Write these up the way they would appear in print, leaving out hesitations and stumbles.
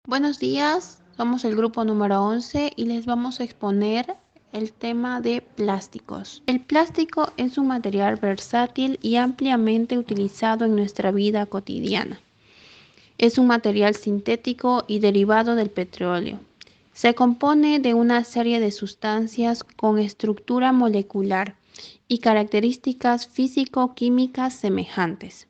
Buenos días, somos el grupo número 11 y les vamos a exponer el tema de plásticos. El plástico es un material versátil y ampliamente utilizado en nuestra vida cotidiana. Es un material sintético y derivado del petróleo. Se compone de una serie de sustancias con estructura molecular y características físico-químicas semejantes.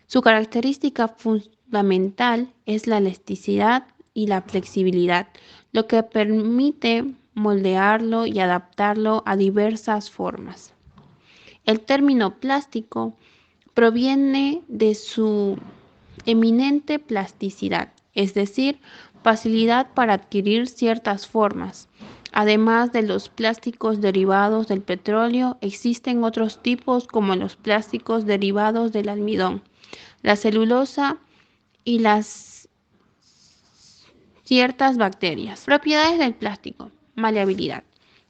Su característica fundamental es la elasticidad y la flexibilidad, lo que permite moldearlo y adaptarlo a diversas formas. El término plástico proviene de su eminente plasticidad, es decir, facilidad para adquirir ciertas formas. Además de los plásticos derivados del petróleo, existen otros tipos como los plásticos derivados del almidón, la celulosa y las ciertas bacterias. Propiedades del plástico. Maleabilidad.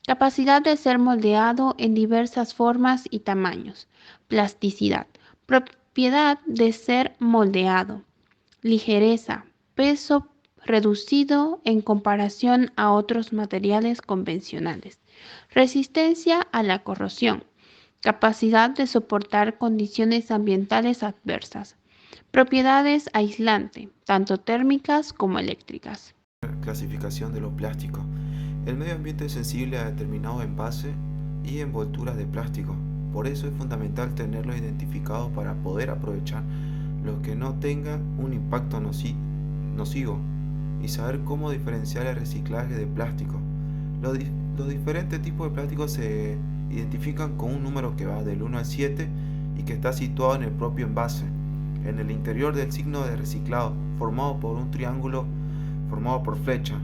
Capacidad de ser moldeado en diversas formas y tamaños. Plasticidad. Propiedad de ser moldeado. Ligereza. Peso reducido en comparación a otros materiales convencionales. Resistencia a la corrosión. Capacidad de soportar condiciones ambientales adversas. Propiedades aislante, tanto térmicas como eléctricas. Clasificación de los plásticos. El medio ambiente es sensible a determinados envases y envolturas de plástico. Por eso es fundamental tenerlos identificados para poder aprovechar los que no tengan un impacto nocivo y saber cómo diferenciar el reciclaje de plástico. Los diferentes tipos de plásticos se identifican con un número que va del 1 al 7 y que está situado en el propio envase, en el interior del signo de reciclado, formado por un triángulo formado por flecha.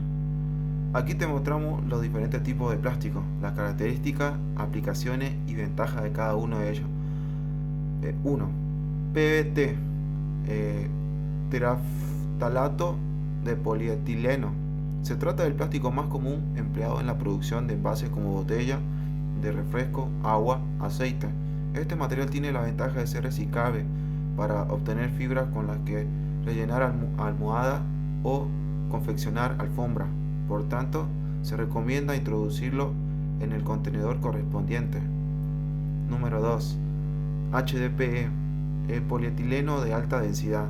Aquí te mostramos los diferentes tipos de plástico, las características, aplicaciones y ventajas de cada uno de ellos. 1. PBT, teraftalato de polietileno. Se trata del plástico más común empleado en la producción de envases como botella de refresco, agua, aceite. Este material tiene la ventaja de ser reciclable para obtener fibras con las que rellenar almohadas o confeccionar alfombra. Por tanto, se recomienda introducirlo en el contenedor correspondiente. Número 2. HDPE, el polietileno de alta densidad.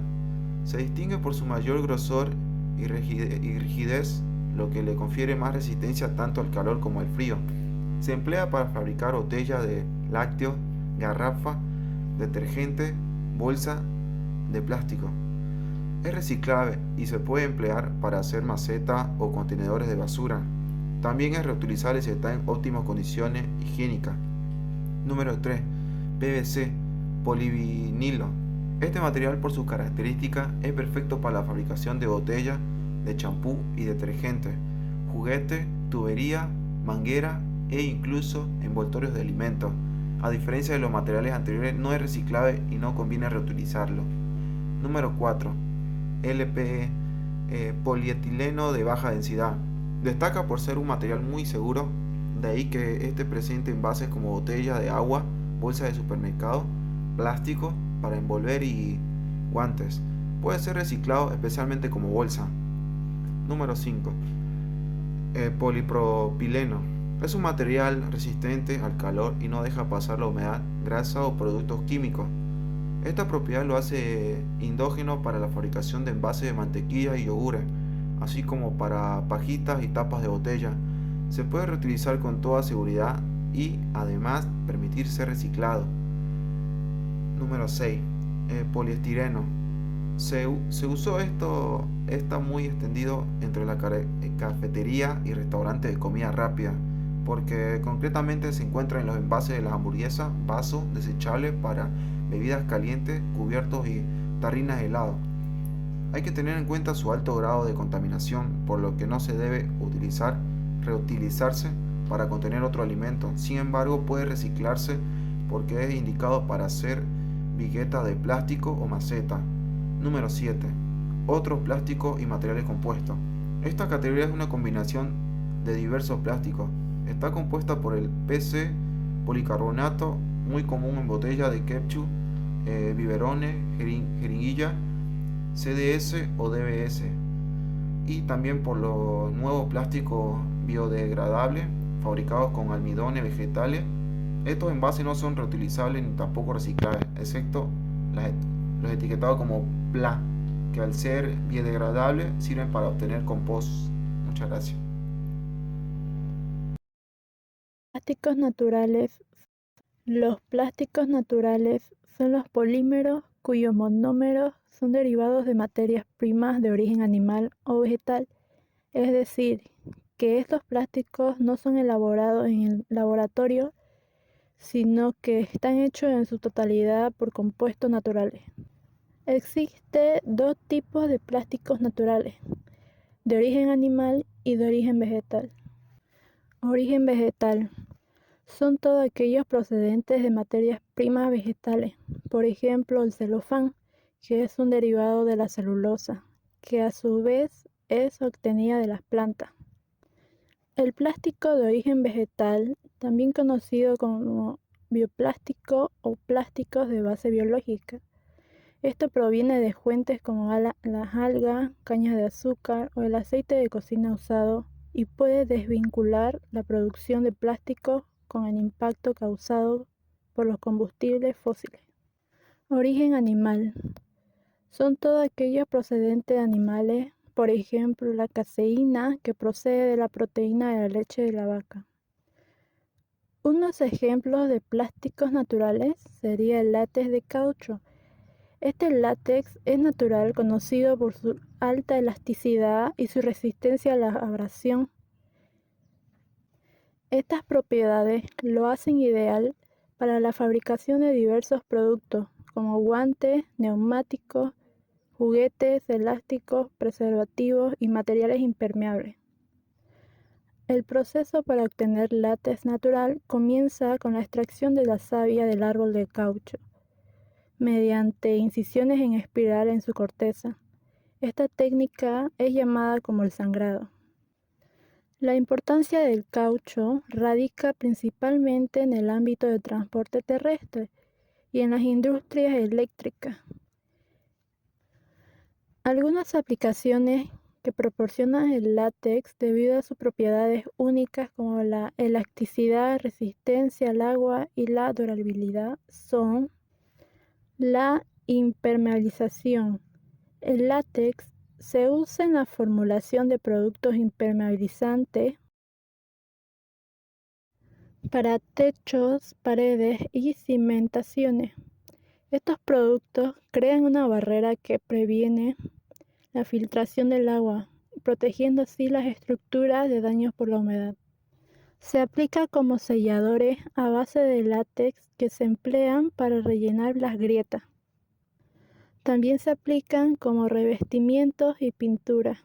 Se distingue por su mayor grosor y rigidez, lo que le confiere más resistencia tanto al calor como al frío. Se emplea para fabricar botellas de lácteos, garrafa, detergente, bolsa de plástico. Es reciclable y se puede emplear para hacer macetas o contenedores de basura. También es reutilizable si está en óptimas condiciones higiénicas. Número 3. PVC, polivinilo. Este material por sus características es perfecto para la fabricación de botellas, de champú y detergente, juguetes, tubería, manguera e incluso envoltorios de alimentos. A diferencia de los materiales anteriores, no es reciclable y no conviene reutilizarlo. Número 4. LPE, polietileno de baja densidad. Destaca por ser un material muy seguro, de ahí que esté presente en envases como botellas de agua, bolsas de supermercado, plástico para envolver y guantes. Puede ser reciclado especialmente como bolsa. Número 5. Polipropileno. Es un material resistente al calor y no deja pasar la humedad, grasa o productos químicos. Esta propiedad lo hace endógeno para la fabricación de envases de mantequilla y yogures, así como para pajitas y tapas de botella. Se puede reutilizar con toda seguridad y además permitir ser reciclado. Número 6. Poliestireno. Se usó está muy extendido entre la cafetería y restaurantes de comida rápida, porque concretamente se encuentra en los envases de las hamburguesas, vasos desechables para bebidas calientes, cubiertos y tarrinas de helado. Hay que tener en cuenta su alto grado de contaminación, por lo que no se debe reutilizarse para contener otro alimento. Sin embargo, puede reciclarse porque es indicado para hacer viguetas de plástico o maceta. Número 7. Otros plásticos y materiales compuestos. Esta categoría es una combinación de diversos plásticos. Está compuesta por el PC, policarbonato, muy común en botellas de ketchup, biberones, jeringuilla, CDS o DBS, y también por los nuevos plásticos biodegradables fabricados con almidones vegetales. Estos envases no son reutilizables ni tampoco reciclables, excepto los etiquetados como PLA, que al ser biodegradables sirven para obtener compost. Muchas gracias. Plásticos naturales. Los plásticos naturales son los polímeros cuyos monómeros son derivados de materias primas de origen animal o vegetal, es decir, que estos plásticos no son elaborados en el laboratorio, sino que están hechos en su totalidad por compuestos naturales. Existen dos tipos de plásticos naturales, de origen animal y de origen vegetal. Origen vegetal. Son todos aquellos procedentes de materias primas vegetales, por ejemplo el celofán, que es un derivado de la celulosa, que a su vez es obtenida de las plantas. El plástico de origen vegetal, también conocido como bioplástico o plásticos de base biológica. Esto proviene de fuentes como las algas, cañas de azúcar o el aceite de cocina usado y puede desvincular la producción de plástico con el impacto causado por los combustibles fósiles. Origen animal. Son todos aquellos procedentes de animales, por ejemplo la caseína que procede de la proteína de la leche de la vaca. Unos ejemplos de plásticos naturales sería el látex de caucho. Este látex es natural, conocido por su alta elasticidad y su resistencia a la abrasión. Estas propiedades lo hacen ideal para la fabricación de diversos productos, como guantes, neumáticos, juguetes, elásticos, preservativos y materiales impermeables. El proceso para obtener látex natural comienza con la extracción de la savia del árbol de caucho, mediante incisiones en espiral en su corteza. Esta técnica es llamada como el sangrado. La importancia del caucho radica principalmente en el ámbito del transporte terrestre y en las industrias eléctricas. Algunas aplicaciones que proporcionan el látex debido a sus propiedades únicas como la elasticidad, resistencia al agua y la durabilidad son la impermeabilización. El látex se usa en la formulación de productos impermeabilizantes para techos, paredes y cimentaciones. Estos productos crean una barrera que previene la filtración del agua, protegiendo así las estructuras de daños por la humedad. Se aplica como selladores a base de látex que se emplean para rellenar las grietas. También se aplican como revestimientos y pinturas.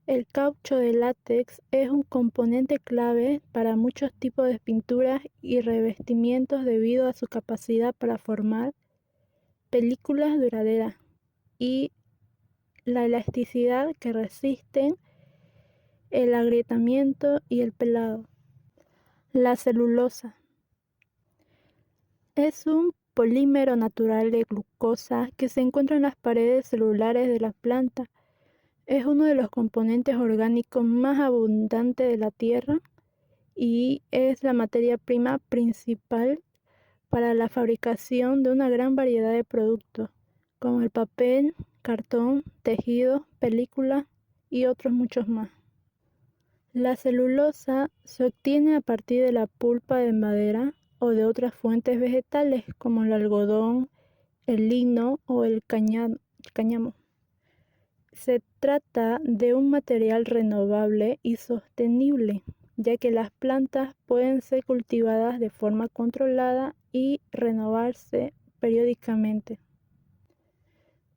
El caucho de látex es un componente clave para muchos tipos de pinturas y revestimientos debido a su capacidad para formar películas duraderas y la elasticidad que resisten el agrietamiento y el pelado. La celulosa es un polímero natural de glucosa que se encuentra en las paredes celulares de las plantas. Es uno de los componentes orgánicos más abundantes de la Tierra y es la materia prima principal para la fabricación de una gran variedad de productos, como el papel, cartón, tejido, película y otros muchos más. La celulosa se obtiene a partir de la pulpa de madera o de otras fuentes vegetales como el algodón, el lino o el cáñamo. Se trata de un material renovable y sostenible, ya que las plantas pueden ser cultivadas de forma controlada y renovarse periódicamente.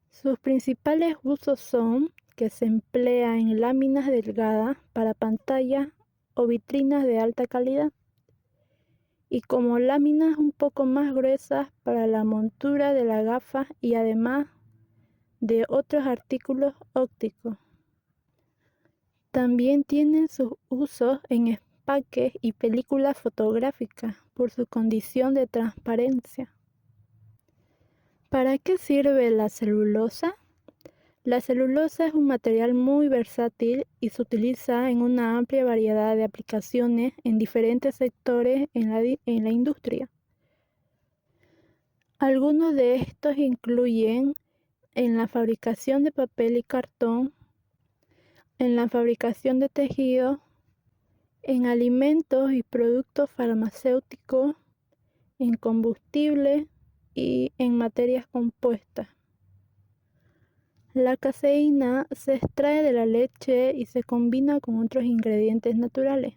Sus principales usos son que se emplea en láminas delgadas para pantallas o vitrinas de alta calidad y como láminas un poco más gruesas para la montura de la gafa y además de otros artículos ópticos. También tiene sus usos en empaques y películas fotográficas por su condición de transparencia. ¿Para qué sirve la celulosa? La celulosa es un material muy versátil y se utiliza en una amplia variedad de aplicaciones en diferentes sectores en la industria. Algunos de estos incluyen en la fabricación de papel y cartón, en la fabricación de tejidos, en alimentos y productos farmacéuticos, en combustible y en materias compuestas. La caseína se extrae de la leche y se combina con otros ingredientes naturales,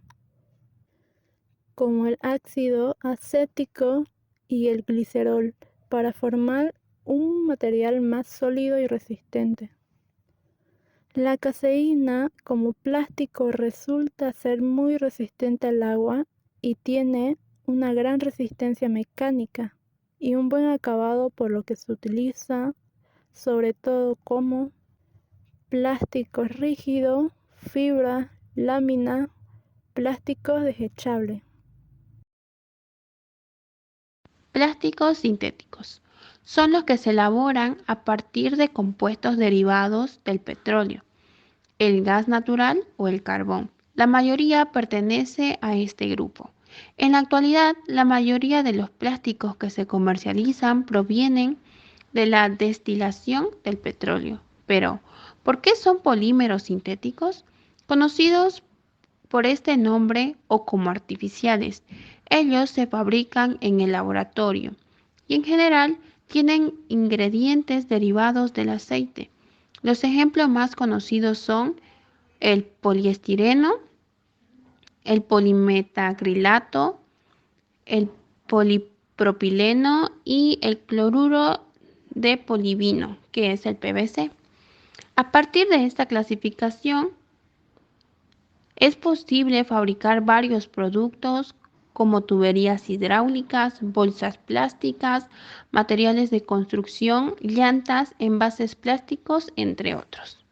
como el ácido acético y el glicerol, para formar un material más sólido y resistente. La caseína como plástico resulta ser muy resistente al agua y tiene una gran resistencia mecánica y un buen acabado, por lo que se utiliza sobre todo como plástico rígido, fibra, lámina, plásticos desechables. Plásticos sintéticos son los que se elaboran a partir de compuestos derivados del petróleo, el gas natural o el carbón. La mayoría pertenece a este grupo. En la actualidad, la mayoría de los plásticos que se comercializan provienen de la destilación del petróleo. Pero, ¿por qué son polímeros sintéticos? Conocidos por este nombre o como artificiales. Ellos se fabrican en el laboratorio y en general tienen ingredientes derivados del aceite. Los ejemplos más conocidos son el poliestireno, el polimetacrilato, el polipropileno y el cloruro de polivino, que es el PVC. A partir de esta clasificación, es posible fabricar varios productos como tuberías hidráulicas, bolsas plásticas, materiales de construcción, llantas, envases plásticos, entre otros.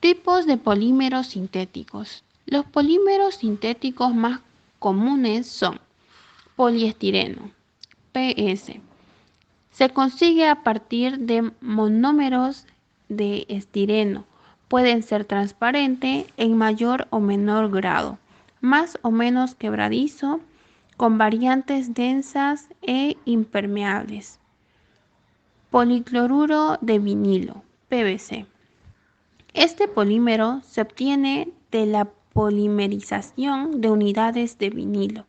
Tipos de polímeros sintéticos. Los polímeros sintéticos más comunes son poliestireno, PS. Se consigue a partir de monómeros de estireno. Pueden ser transparentes en mayor o menor grado, más o menos quebradizo, con variantes densas e impermeables. Policloruro de vinilo, PVC. Este polímero se obtiene de la polimerización de unidades de vinilo.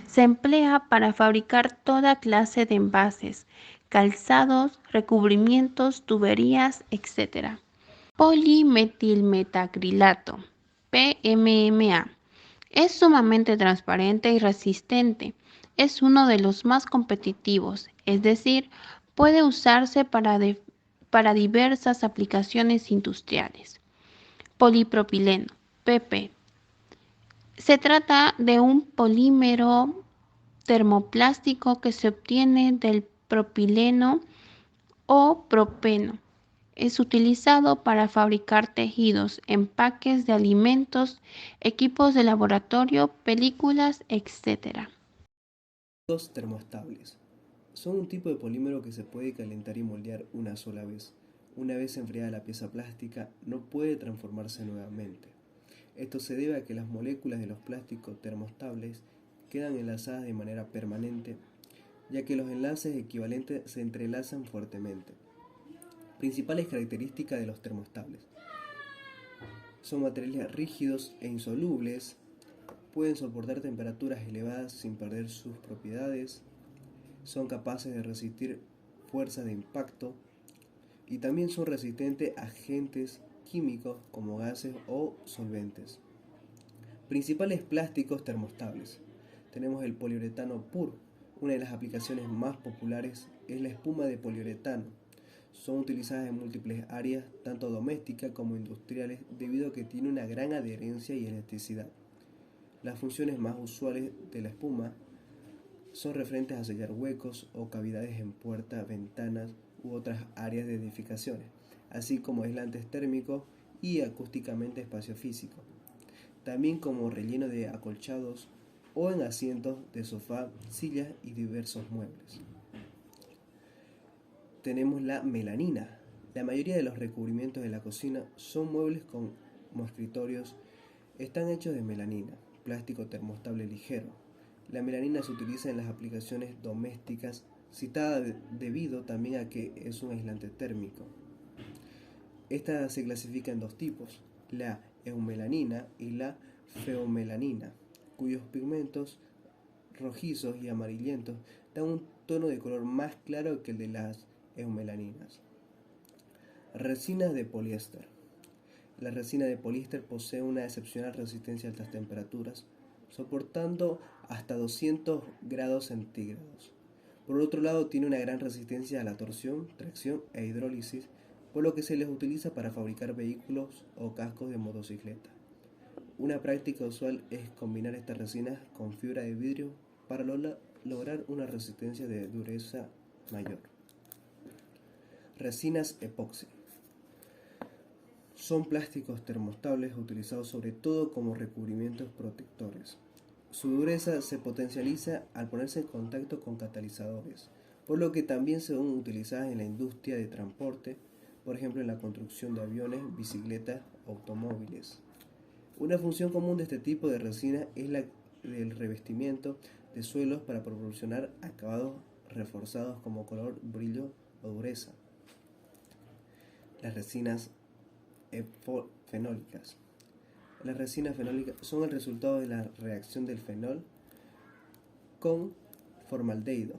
Se emplea para fabricar toda clase de envases, calzados, recubrimientos, tuberías, etc. Polimetilmetacrilato, PMMA. Es sumamente transparente y resistente. Es uno de los más competitivos, es decir, puede usarse para diversas aplicaciones industriales. Polipropileno, PP. Se trata de un polímero termoplástico que se obtiene del propileno o propeno. Es utilizado para fabricar tejidos, empaques de alimentos, equipos de laboratorio, películas, etc. Los termoestables son un tipo de polímero que se puede calentar y moldear una sola vez. Una vez enfriada la pieza plástica, no puede transformarse nuevamente. Esto se debe a que las moléculas de los plásticos termoestables quedan enlazadas de manera permanente, ya que los enlaces equivalentes se entrelazan fuertemente. Principales características de los termoestables: son materiales rígidos e insolubles, pueden soportar temperaturas elevadas sin perder sus propiedades, son capaces de resistir fuerzas de impacto y también son resistentes a agentes químicos como gases o solventes. Principales plásticos termoestables. Tenemos el poliuretano puro. Una de las aplicaciones más populares es la espuma de poliuretano. Son utilizadas en múltiples áreas, tanto domésticas como industriales, debido a que tiene una gran adherencia y elasticidad. Las funciones más usuales de la espuma son referentes a sellar huecos o cavidades en puertas, ventanas u otras áreas de edificaciones, así como aislantes térmicos y acústicamente espacio físico. También como relleno de acolchados o en asientos de sofá, sillas y diversos muebles. Tenemos la melanina. La mayoría de los recubrimientos de la cocina son muebles como escritorios, están hechos de melanina, plástico termostable ligero. La melanina se utiliza en las aplicaciones domésticas, citada debido también a que es un aislante térmico. Esta se clasifica en dos tipos, la eumelanina y la feomelanina, cuyos pigmentos rojizos y amarillentos dan un tono de color más claro que el de las eumelaninas. Resinas de poliéster. La resina de poliéster posee una excepcional resistencia a altas temperaturas, soportando hasta 200 grados centígrados. Por otro lado, tiene una gran resistencia a la torsión, tracción e hidrólisis, por lo que se les utiliza para fabricar vehículos o cascos de motocicleta. Una práctica usual es combinar estas resinas con fibra de vidrio para lograr una resistencia de dureza mayor. Resinas epoxi. Son plásticos termostables utilizados sobre todo como recubrimientos protectores. Su dureza se potencializa al ponerse en contacto con catalizadores, por lo que también son utilizadas en la industria de transporte, por ejemplo en la construcción de aviones, bicicletas o automóviles. Una función común de este tipo de resina es la del revestimiento de suelos para proporcionar acabados reforzados como color, brillo o dureza. Las resinas fenólicas. Las resinas fenólicas son el resultado de la reacción del fenol con formaldehído.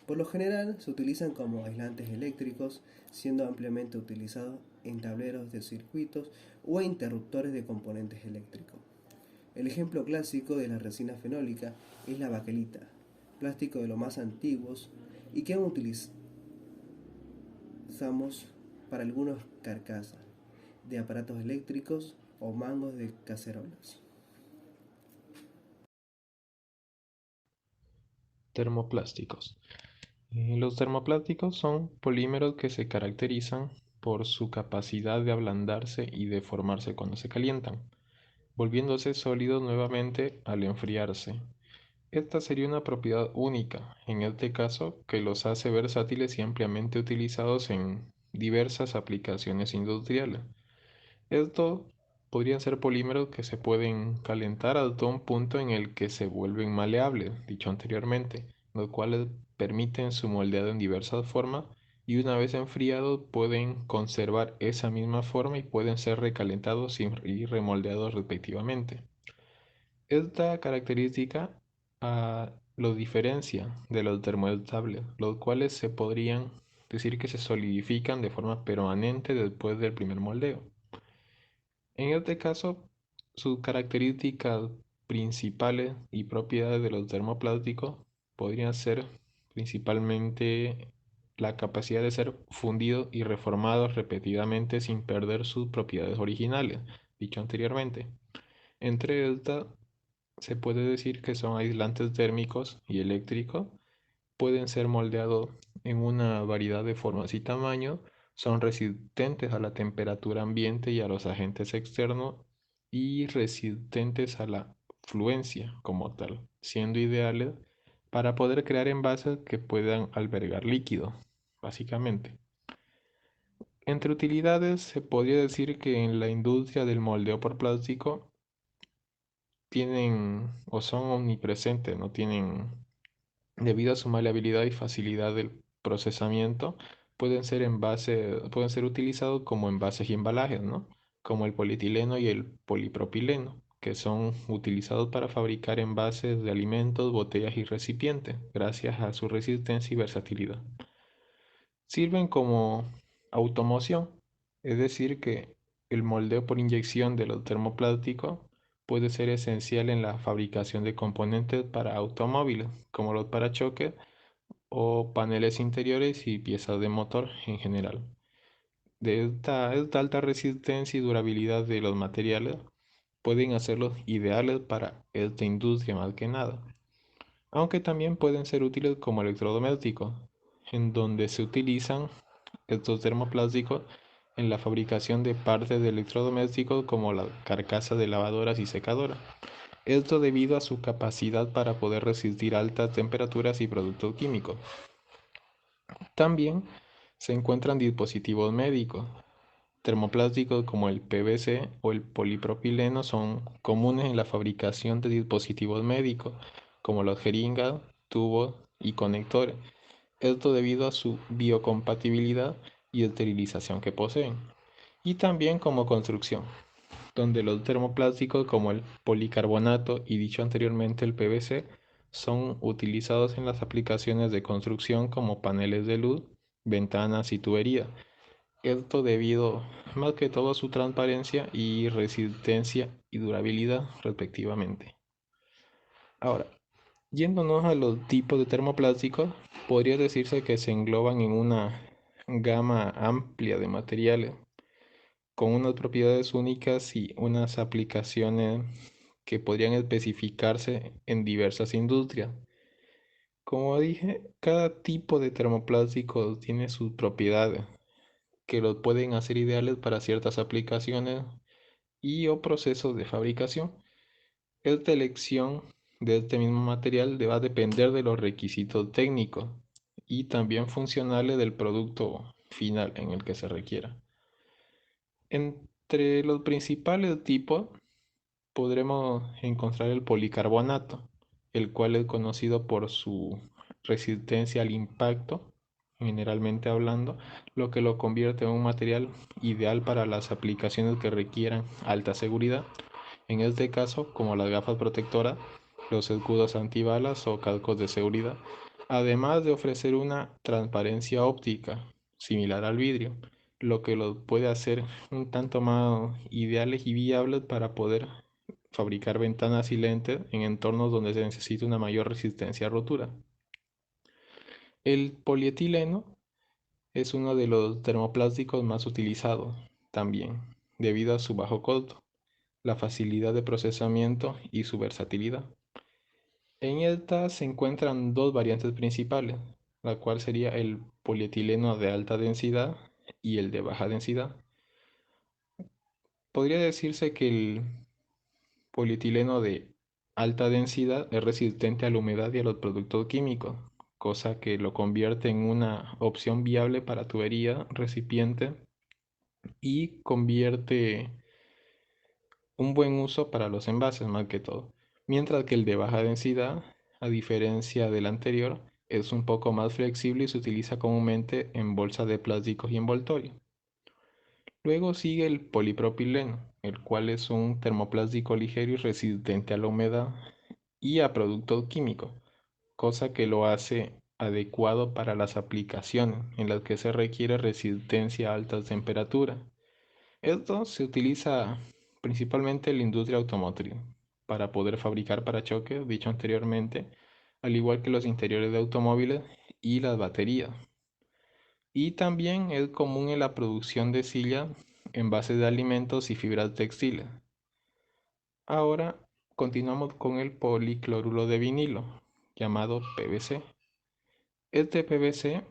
Por lo general se utilizan como aislantes eléctricos, siendo ampliamente utilizados en tableros de circuitos o interruptores de componentes eléctricos. El ejemplo clásico de la resina fenólica es la baquelita, plástico de los más antiguos y que aún utilizamos para algunas carcasas de aparatos eléctricos o mangos de cacerolas. Termoplásticos. Los termoplásticos son polímeros que se caracterizan por su capacidad de ablandarse y deformarse cuando se calientan, volviéndose sólidos nuevamente al enfriarse. Esta sería una propiedad única, en este caso, que los hace versátiles y ampliamente utilizados en diversas aplicaciones industriales. Estos podrían ser polímeros que se pueden calentar hasta un punto en el que se vuelven maleables, dicho anteriormente, los cuales permiten su moldeado en diversas formas y una vez enfriados pueden conservar esa misma forma y pueden ser recalentados y remoldeados respectivamente. Esta característica los diferencia de los termoestables, los cuales se podrían decir que se solidifican de forma permanente después del primer moldeo. En este caso, sus características principales y propiedades de los termoplásticos podrían ser principalmente la capacidad de ser fundidos y reformados repetidamente sin perder sus propiedades originales, dicho anteriormente. Entre estas se puede decir que son aislantes térmicos y eléctricos, pueden ser moldeados en una variedad de formas y tamaños, son resistentes a la temperatura ambiente y a los agentes externos y resistentes a la fluencia como tal, siendo ideales para poder crear envases que puedan albergar líquido, básicamente. Entre utilidades se podría decir que en la industria del moldeo por plástico tienen o son omnipresentes, no tienen, debido a su maleabilidad y facilidad del procesamiento, pueden ser utilizados como envases y embalajes, ¿no? Como el polietileno y el polipropileno, que son utilizados para fabricar envases de alimentos, botellas y recipientes, gracias a su resistencia y versatilidad. Sirven como automoción, es decir, que el moldeo por inyección de los termoplásticos puede ser esencial en la fabricación de componentes para automóviles, como los parachoques o paneles interiores y piezas de motor en general. Esta alta resistencia y durabilidad de los materiales pueden hacerlos ideales para esta industria más que nada, aunque también pueden ser útiles como electrodomésticos, en donde se utilizan estos termoplásticos en la fabricación de partes de electrodomésticos como las carcasas de lavadoras y secadoras. Esto debido a su capacidad para poder resistir altas temperaturas y productos químicos. También se encuentran dispositivos médicos. Termoplásticos como el PVC o el polipropileno son comunes en la fabricación de dispositivos médicos, como las jeringas, tubos y conectores. Esto debido a su biocompatibilidad y esterilización que poseen. Y también como construcción, donde los termoplásticos como el policarbonato y dicho anteriormente el PVC son utilizados en las aplicaciones de construcción como paneles de luz, ventanas y tuberías. Esto debido más que todo a su transparencia y resistencia y durabilidad respectivamente. Ahora, yéndonos a los tipos de termoplásticos, podría decirse que se engloban en una gama amplia de materiales con unas propiedades únicas y unas aplicaciones que podrían especificarse en diversas industrias. Como dije, cada tipo de termoplástico tiene sus propiedades que los pueden hacer ideales para ciertas aplicaciones y o procesos de fabricación. Esta elección de este mismo material va a depender de los requisitos técnicos y también funcionales del producto final en el que se requiera. Entre los principales tipos podremos encontrar el policarbonato, el cual es conocido por su resistencia al impacto, generalmente hablando, lo que lo convierte en un material ideal para las aplicaciones que requieran alta seguridad. En este caso, como las gafas protectoras, los escudos antibalas o cascos de seguridad, además de ofrecer una transparencia óptica similar al vidrio, lo que los puede hacer un tanto más ideales y viables para poder fabricar ventanas y lentes en entornos donde se necesita una mayor resistencia a rotura. El polietileno es uno de los termoplásticos más utilizados también, debido a su bajo costo, la facilidad de procesamiento y su versatilidad. En esta se encuentran dos variantes principales, la cual sería el polietileno de alta densidad y el de baja densidad. Podría decirse que el polietileno de alta densidad es resistente a la humedad y a los productos químicos, cosa que lo convierte en una opción viable para tubería, recipiente y convierte un buen uso para los envases más que todo. Mientras que el de baja densidad, a diferencia del anterior, es un poco más flexible y se utiliza comúnmente en bolsas de plásticos y envoltorio. Luego sigue el polipropileno, el cual es un termoplástico ligero y resistente a la humedad y a productos químicos, cosa que lo hace adecuado para las aplicaciones en las que se requiere resistencia a altas temperaturas. Esto se utiliza principalmente en la industria automotriz para poder fabricar parachoques, dicho anteriormente, al igual que los interiores de automóviles y las baterías. Y también es común en la producción de sillas, envases de alimentos y fibras textiles. Ahora continuamos con el policloruro de vinilo, llamado PVC. Este PVC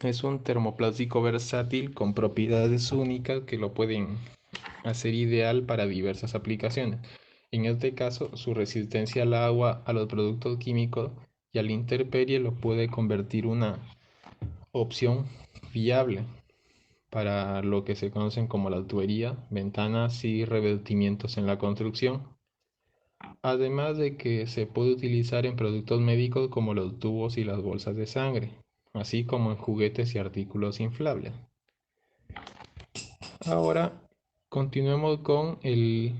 es un termoplástico versátil con propiedades únicas que lo pueden hacer ideal para diversas aplicaciones. En este caso, su resistencia al agua, a los productos químicos y a la intemperie lo puede convertir una opción viable para lo que se conocen como las tuberías, ventanas y revestimientos en la construcción. Además de que se puede utilizar en productos médicos como los tubos y las bolsas de sangre, así como en juguetes y artículos inflables. Ahora continuemos con el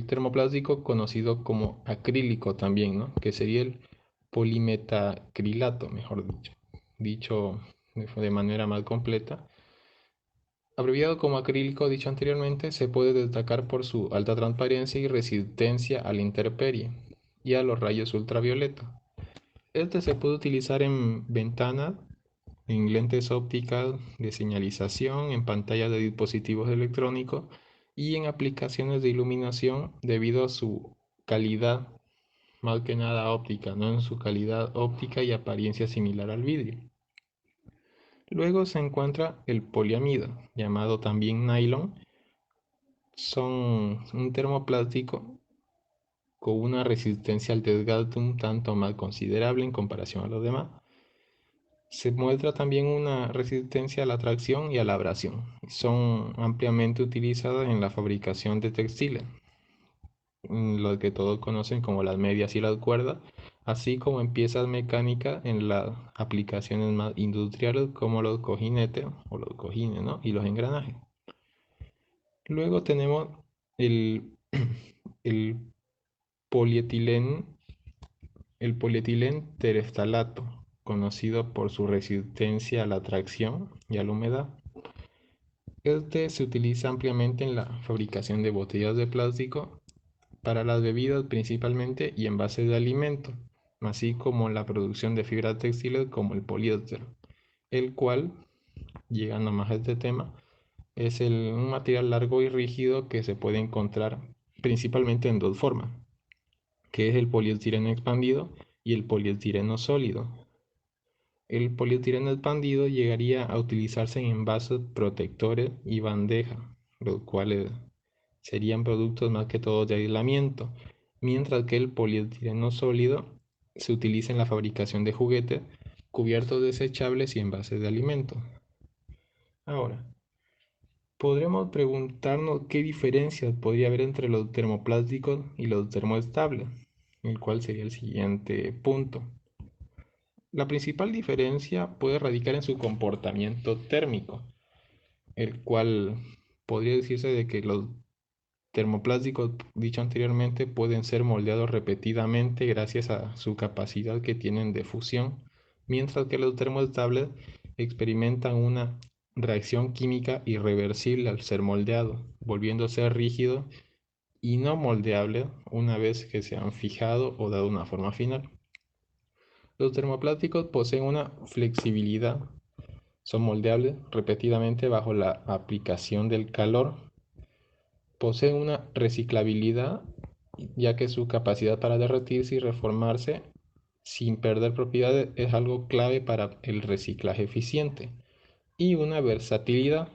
termoplástico conocido como acrílico también, ¿no? Que sería el polimetacrilato, mejor dicho de manera más completa. Abreviado como acrílico, dicho anteriormente, se puede destacar por su alta transparencia y resistencia a la intemperie y a los rayos ultravioleta. Este se puede utilizar en ventanas, en lentes ópticas de señalización, en pantallas de dispositivos electrónicos y en aplicaciones de iluminación debido a su calidad, más que nada óptica, ¿no? En su calidad óptica y apariencia similar al vidrio. Luego se encuentra el poliamida, llamado también nylon. Son un termoplástico con una resistencia al desgaste un tanto más considerable en comparación a los demás. Se muestra también una resistencia a la tracción y a la abrasión. Son ampliamente utilizadas en la fabricación de textiles, lo que todos conocen como las medias y las cuerdas, así como en piezas mecánicas en las aplicaciones más industriales como los cojinetes o los cojines, ¿no? Y los engranajes. Luego tenemos el, el polietileno, el polietileno tereftalato, conocido por su resistencia a la tracción y a la humedad. Este se utiliza ampliamente en la fabricación de botellas de plástico para las bebidas principalmente y envases de alimentos, así como la producción de fibras textiles como el poliéster, el cual, llegando más a este tema, es un material largo y rígido que se puede encontrar principalmente en dos formas, que es el poliestireno expandido y el poliestireno sólido. El polietileno expandido llegaría a utilizarse en envases protectores y bandejas, los cuales serían productos más que todo de aislamiento, mientras que el polietileno sólido se utiliza en la fabricación de juguetes, cubiertos desechables y envases de alimentos. Ahora, podremos preguntarnos qué diferencias podría haber entre los termoplásticos y los termoestables, el cual sería el siguiente punto. La principal diferencia puede radicar en su comportamiento térmico, el cual podría decirse de que los termoplásticos, dicho anteriormente, pueden ser moldeados repetidamente gracias a su capacidad que tienen de fusión, mientras que los termoestables experimentan una reacción química irreversible al ser moldeados, volviéndose rígidos y no moldeables una vez que se han fijado o dado una forma final. Los termoplásticos poseen una flexibilidad, son moldeables repetidamente bajo la aplicación del calor. Poseen una reciclabilidad, ya que su capacidad para derretirse y reformarse sin perder propiedades es algo clave para el reciclaje eficiente. Y una versatilidad,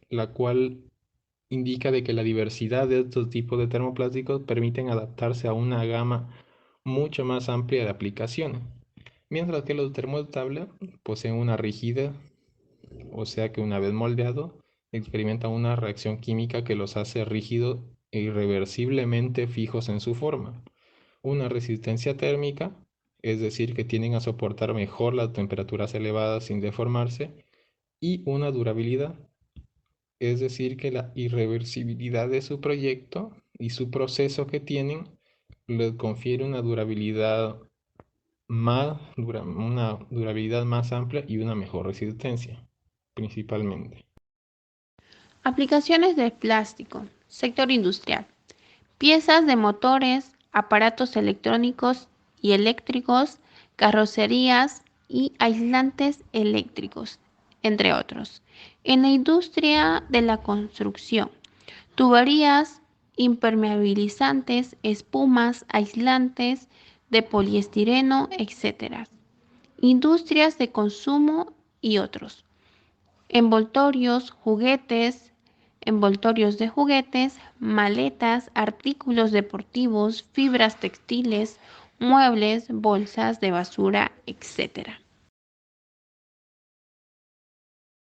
la cual indica de que la diversidad de estos tipos de termoplásticos permiten adaptarse a una gama mucho más amplia de aplicaciones, mientras que los termoestables poseen una rigidez, o sea que una vez moldeados experimentan una reacción química que los hace rígidos e irreversiblemente fijos en su forma. Una resistencia térmica, es decir, que tienden a soportar mejor las temperaturas elevadas sin deformarse, y una durabilidad, es decir, que la irreversibilidad de su proyecto y su proceso que tienen les confiere una durabilidad una durabilidad más amplia y una mejor resistencia, principalmente. Aplicaciones del plástico. Sector industrial. Piezas de motores, aparatos electrónicos y eléctricos, carrocerías y aislantes eléctricos, entre otros. En la industria de la construcción, tuberías, impermeabilizantes, espumas, aislantes de poliestireno, etc. Industrias de consumo y otros. Envoltorios de juguetes, maletas, artículos deportivos, fibras textiles, muebles, bolsas de basura, etc.